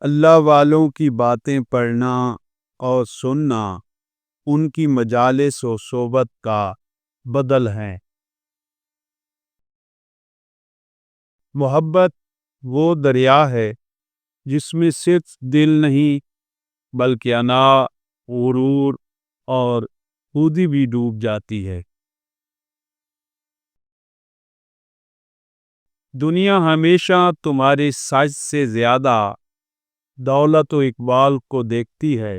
اللہ والوں کی باتیں پڑھنا اور سننا ان کی مجالس و صحبت کا بدل ہے۔ محبت وہ دریا ہے جس میں صرف دل نہیں بلکہ انا، غرور اور خودی بھی ڈوب جاتی ہے۔ دنیا ہمیشہ تمہارے سائز سے زیادہ دولت و اقبال کو دیکھتی ہے،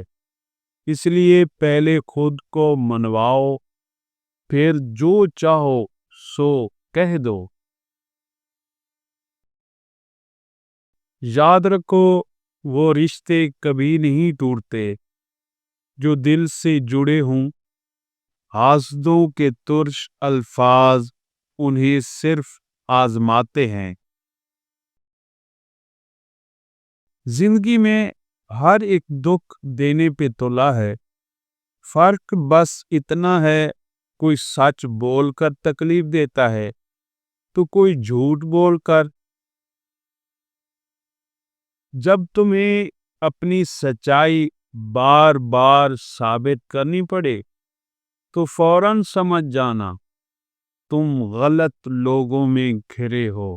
اس لیے پہلے خود کو منواؤ، پھر جو چاہو سو کہہ دو۔ یاد رکھو، وہ رشتے کبھی نہیں ٹوٹتے جو دل سے جڑے ہوں۔ حاسدوں کے ترش الفاظ انہیں صرف آزماتے ہیں۔ زندگی میں ہر ایک دکھ دینے پہ تلا ہے، فرق بس اتنا ہے، کوئی سچ بول کر تکلیف دیتا ہے تو کوئی جھوٹ بول کر۔ جب تمہیں اپنی سچائی بار بار ثابت کرنی پڑے تو فوراً سمجھ جانا تم غلط لوگوں میں گھرے ہو۔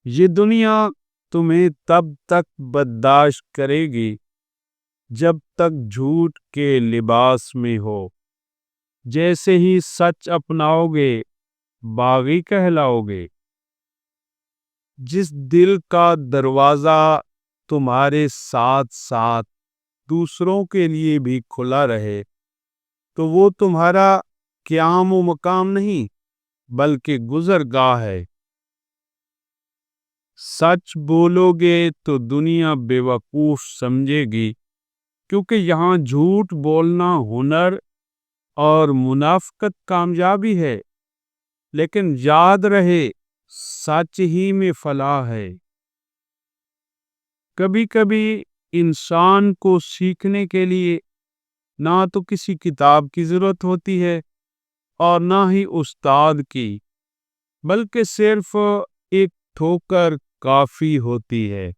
یہ دنیا تمہیں تب تک برداشت کرے گی جب تک جھوٹ کے لباس میں ہو، جیسے ہی سچ اپناؤ گے باغی کہلاؤ گے۔ جس دل کا دروازہ تمہارے ساتھ ساتھ دوسروں کے لیے بھی کھلا رہے تو وہ تمہارا قیام و مقام نہیں بلکہ گزرگاہ ہے۔ سچ بولو گے تو دنیا بے وقوف سمجھے گی، کیونکہ یہاں جھوٹ بولنا ہنر اور منافقت کامیابی ہے، لیکن یاد رہے سچ ہی میں فلاح ہے۔ کبھی کبھی انسان کو سیکھنے کے لیے نہ تو کسی کتاب کی ضرورت ہوتی ہے اور نہ ہی استاد کی، بلکہ صرف ایک ٹھوکر کافی ہوتی ہے۔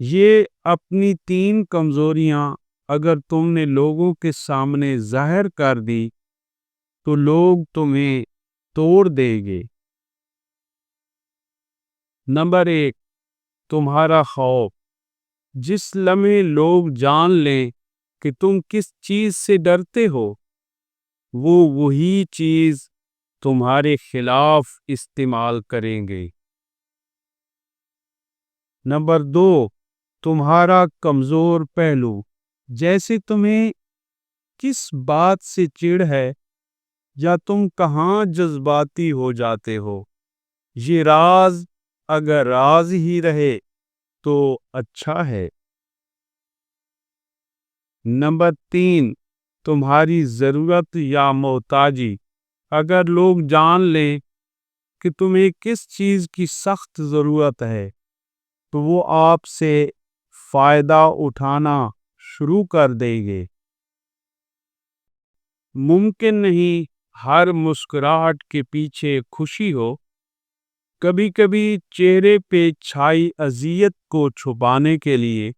یہ اپنی 3 کمزوریاں اگر تم نے لوگوں کے سامنے ظاہر کر دی تو لوگ تمہیں توڑ دیں گے۔ نمبر 1، تمہارا خوف۔ جس لمحے لوگ جان لیں کہ تم کس چیز سے ڈرتے ہو، وہ وہی چیز تمہارے خلاف استعمال کریں گے۔ نمبر 2، تمہارا کمزور پہلو۔ جیسے تمہیں کس بات سے چڑ ہے یا تم کہاں جذباتی ہو جاتے ہو، یہ راز اگر راز ہی رہے تو اچھا ہے۔ نمبر 3، تمہاری ضرورت یا محتاجی۔ اگر لوگ جان لیں کہ تمہیں کس چیز کی سخت ضرورت ہے تو وہ آپ سے فائدہ اٹھانا شروع کر دیں گے۔ ممکن نہیں ہر مسکراہٹ کے پیچھے خوشی ہو، کبھی کبھی چہرے پہ چھائی اذیت کو چھپانے کے لیے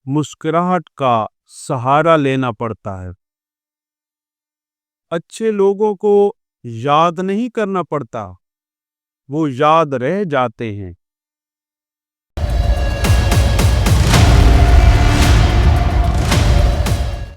مسکراہٹ کا سہارا لینا پڑتا ہے۔ اچھے لوگوں کو یاد نہیں کرنا پڑتا، وہ یاد رہ جاتے ہیں۔